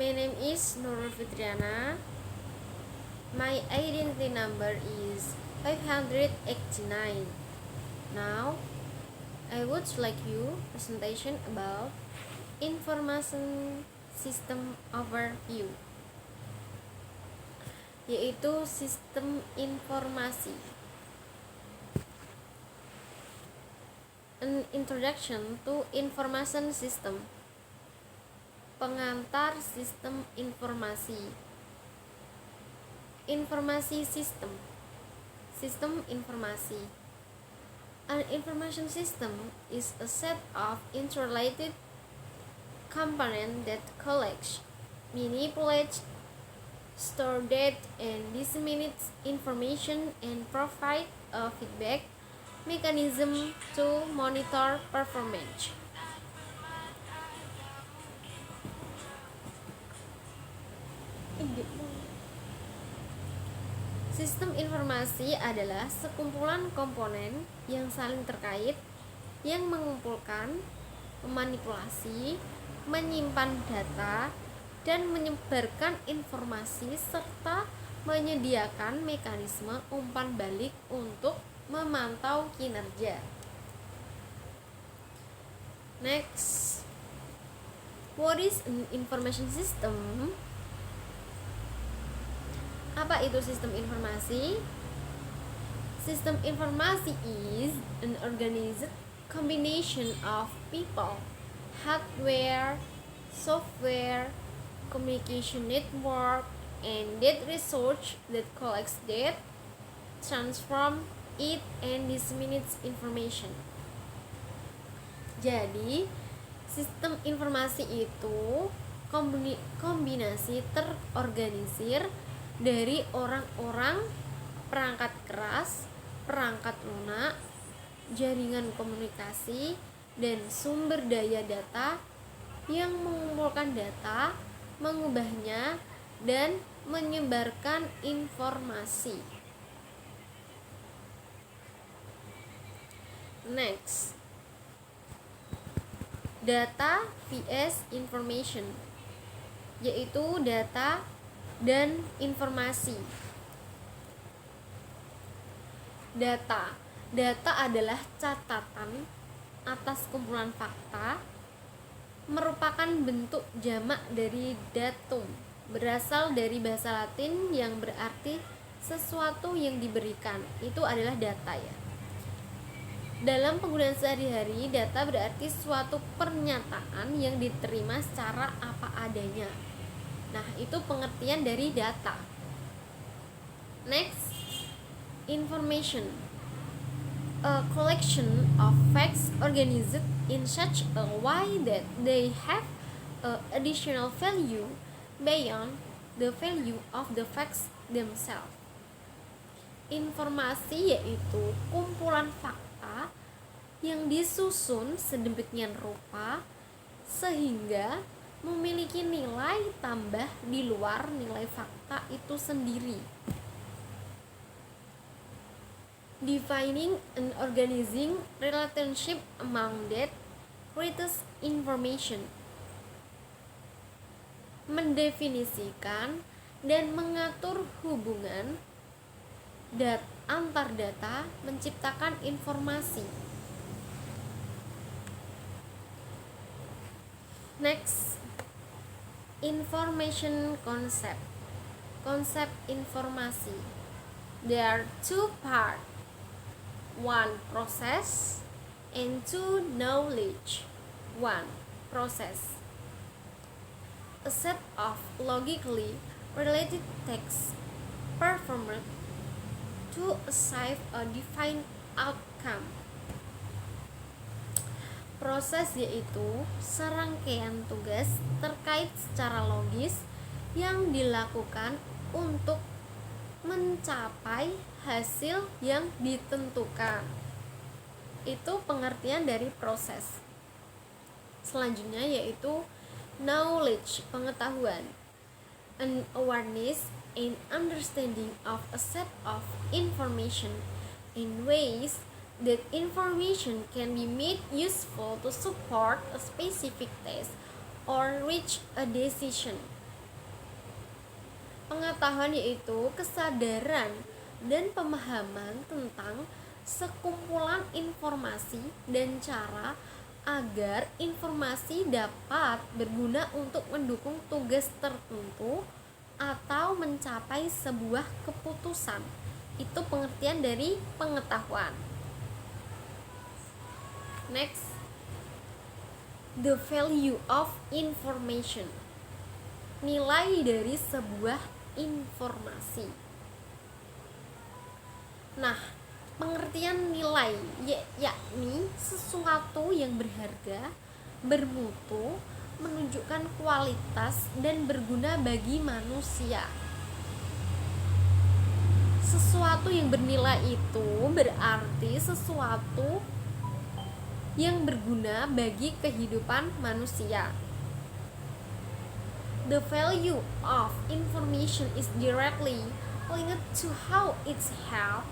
My name is Nurul Fitriana. My identity number is 589. Now, I would like you presentation about information system overview, yaitu sistem informasi. An introduction to information system. Pengantar sistem informasi. Informasi system. Sistem informasi. An information system is a set of interrelated components that collects, manipulates, store data, and disseminates information and provide a feedback mechanism to monitor performance. Sistem informasi adalah sekumpulan komponen yang saling terkait yang mengumpulkan, memanipulasi, menyimpan data, dan menyebarkan informasi serta menyediakan mekanisme umpan balik untuk memantau kinerja. Next, what is an information system? Apa itu sistem informasi? Sistem informasi is an organized combination of people, hardware, software, communication network, and data research that collects data, transform it, and disseminates information. Jadi, sistem informasi itu kombinasi terorganisir dari orang-orang, perangkat keras, perangkat lunak, jaringan komunikasi, dan sumber daya data yang mengumpulkan data, mengubahnya, dan menyebarkan informasi. Next, data vs information, yaitu data dan informasi. Data adalah catatan atas kumpulan fakta, merupakan bentuk jamak dari datum, berasal dari bahasa Latin yang berarti sesuatu yang diberikan. Itu adalah data ya. Dalam penggunaan sehari-hari, data berarti suatu pernyataan yang diterima secara apa adanya. Nah, itu pengertian dari data. Next, information. A collection of facts organized in such a way that they have additional value beyond the value of the facts themselves. Informasi yaitu kumpulan fakta yang disusun sedemikian rupa sehingga memiliki nilai tambah di luar nilai fakta itu sendiri. Defining and organizing relationship among that creates information. Mendefinisikan dan mengatur hubungan antar data menciptakan informasi. Next, information concept. Konsep informasi. There are two parts. One, process, and two, knowledge. One, process. A set of logically related tasks performed to achieve a defined outcome. Proses yaitu serangkaian tugas terkait secara logis yang dilakukan untuk mencapai hasil yang ditentukan. Itu pengertian dari proses. Selanjutnya yaitu knowledge, pengetahuan. An awareness and understanding of a set of information in ways that information can be made useful to support a specific task or reach a decision. Pengetahuan yaitu kesadaran dan pemahaman tentang sekumpulan informasi dan cara agar informasi dapat berguna untuk mendukung tugas tertentu atau mencapai sebuah keputusan. Itu pengertian dari pengetahuan. Next, the value of information. Nilai dari sebuah informasi. Nah, pengertian nilai yakni sesuatu yang berharga, bermutu, menunjukkan kualitas dan berguna bagi manusia. Sesuatu yang bernilai itu berarti sesuatu yang berguna bagi kehidupan manusia. The value of information is directly linked to how it helps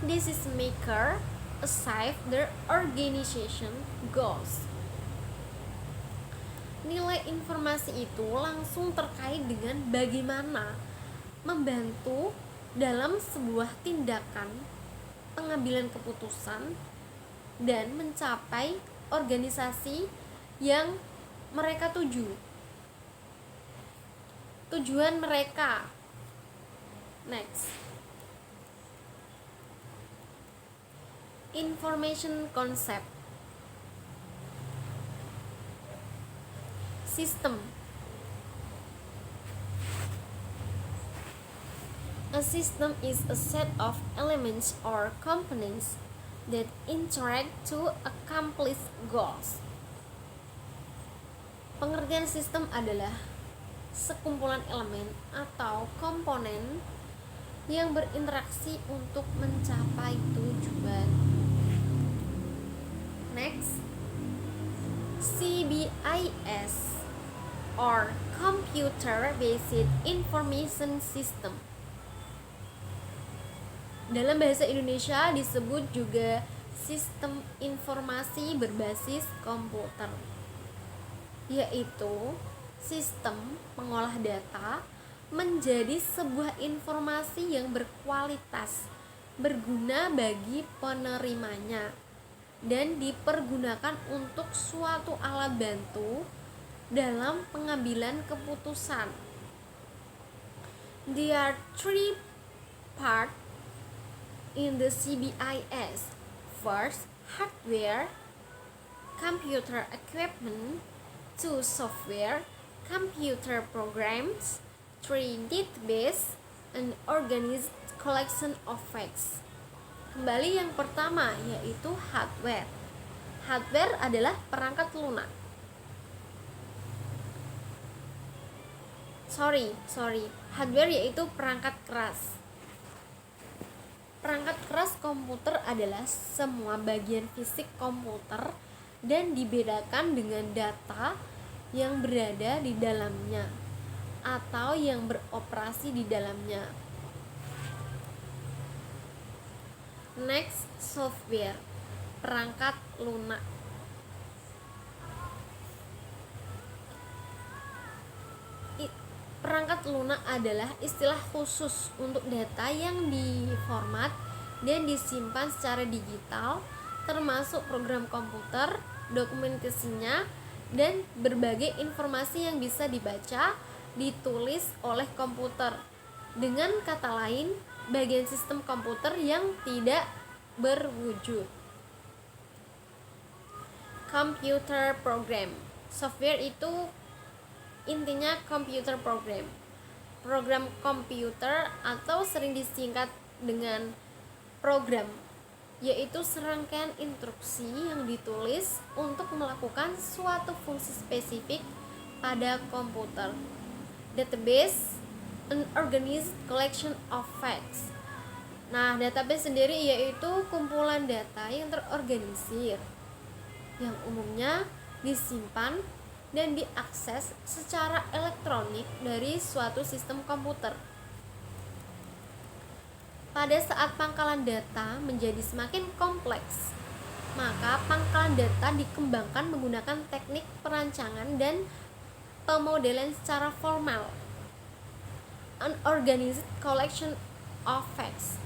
decision maker achieve their organization goals. Nilai informasi itu langsung terkait dengan bagaimana membantu dalam sebuah tindakan pengambilan keputusan dan mencapai organisasi yang mereka tuju. Tujuan mereka. Next, information concept. System. A system is a set of elements or components that interact to accomplish goals. Pengertian sistem adalah sekumpulan elemen atau komponen yang berinteraksi untuk mencapai tujuan. Next, CBIS or Computer Based Information System. Dalam bahasa Indonesia disebut juga sistem informasi berbasis komputer, yaitu sistem pengolah data menjadi sebuah informasi yang berkualitas, berguna bagi penerimanya, dan dipergunakan untuk suatu alat bantu dalam pengambilan keputusan. There are three parts in the CBIS. First, hardware, computer equipment. 2, software, computer programs. 3, database, and organized collection of facts. Kembali yang pertama, yaitu hardware. Hardware adalah perangkat lunak. Hardware yaitu perangkat keras. Perangkat keras komputer adalah semua bagian fisik komputer dan dibedakan dengan data yang berada di dalamnya atau yang beroperasi di dalamnya. Next, software, perangkat lunak. Perangkat lunak adalah istilah khusus untuk data yang diformat dan disimpan secara digital, termasuk program komputer, dokumentasinya, dan berbagai informasi yang bisa dibaca, ditulis oleh komputer. Dengan kata lain, bagian sistem komputer yang tidak berwujud. Computer program. Software itu intinya computer program. Program komputer atau sering disingkat dengan program, yaitu serangkaian instruksi yang ditulis untuk melakukan suatu fungsi spesifik pada komputer. Database, an organized collection of facts. Nah, database sendiri yaitu kumpulan data yang terorganisir, yang umumnya disimpan dan diakses secara elektronik dari suatu sistem komputer. Pada saat pangkalan data menjadi semakin kompleks, maka pangkalan data dikembangkan menggunakan teknik perancangan dan pemodelan secara formal. An organized collection of facts,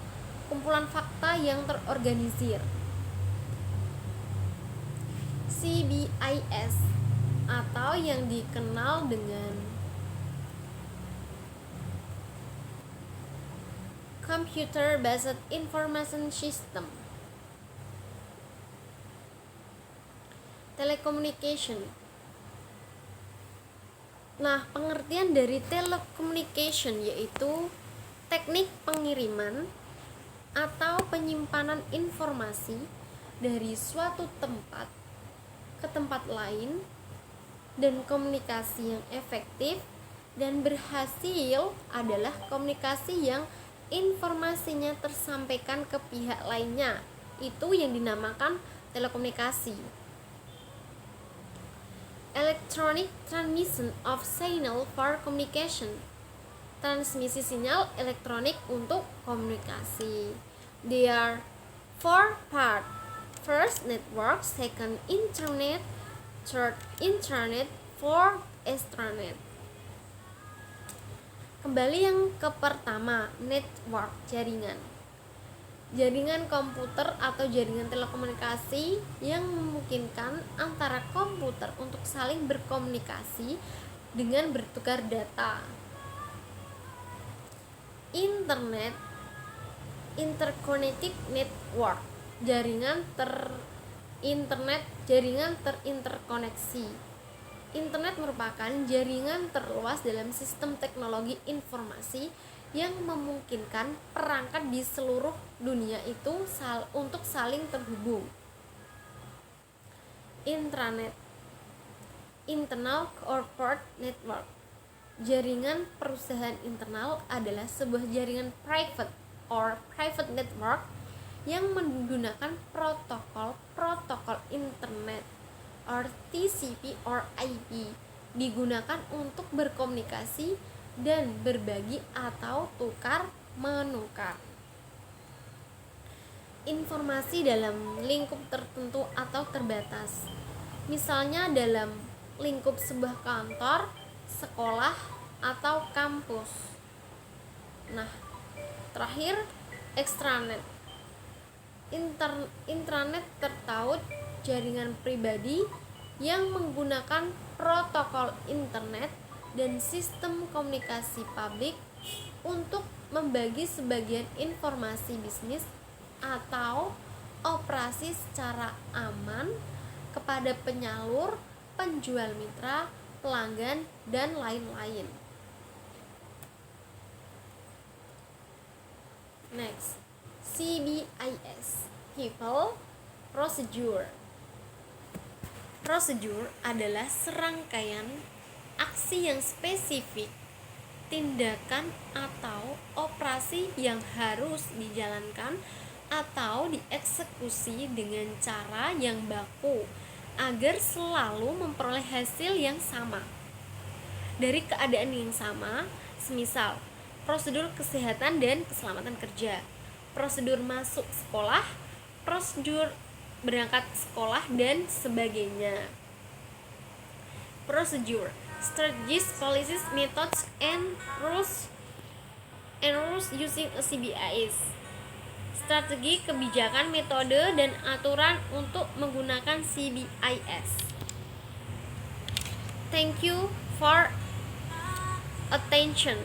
kumpulan fakta yang terorganisir. CBIS atau yang dikenal dengan Computer Based Information System. Telecommunication. Nah, pengertian dari telecommunication yaitu teknik pengiriman atau penyimpanan informasi dari suatu tempat ke tempat lain, dan komunikasi yang efektif dan berhasil adalah komunikasi yang informasinya tersampaikan ke pihak lainnya. Itu yang dinamakan telekomunikasi. Electronic transmission of signal for communication, transmisi sinyal elektronik untuk komunikasi. There are 4 parts. First, network. Second, internet. Third, intranet. Fourth, extranet. Kembali yang ke pertama, network, jaringan. Jaringan komputer atau jaringan telekomunikasi yang memungkinkan antara komputer untuk saling berkomunikasi dengan bertukar data. Internet, interconnected network, jaringan terinterkoneksi. Internet merupakan jaringan terluas dalam sistem teknologi informasi yang memungkinkan perangkat di seluruh dunia itu untuk saling terhubung. Intranet, internal corporate network, jaringan perusahaan internal adalah sebuah jaringan private network yang menggunakan protokol internet or TCP or IP, digunakan untuk berkomunikasi dan berbagi atau tukar-menukar informasi dalam lingkup tertentu atau terbatas. Misalnya dalam lingkup sebuah kantor, sekolah, atau kampus. Nah, terakhir, extranet. Intranet tertaut jaringan pribadi yang menggunakan protokol internet dan sistem komunikasi publik untuk membagi sebagian informasi bisnis atau operasi secara aman kepada penyalur, penjual mitra, pelanggan, dan lain-lain. Next, CBIS, People, Procedure. Prosedur adalah serangkaian aksi yang spesifik, tindakan atau operasi yang harus dijalankan atau dieksekusi dengan cara yang baku agar selalu memperoleh hasil yang sama dari keadaan yang sama. Semisal prosedur kesehatan dan keselamatan kerja, prosedur masuk sekolah, prosedur berangkat sekolah, dan sebagainya. Procedure, strategies, policies, methods, and rules using a CBIS. Strategi, kebijakan, metode, dan aturan untuk menggunakan CBIS. Thank you for attention.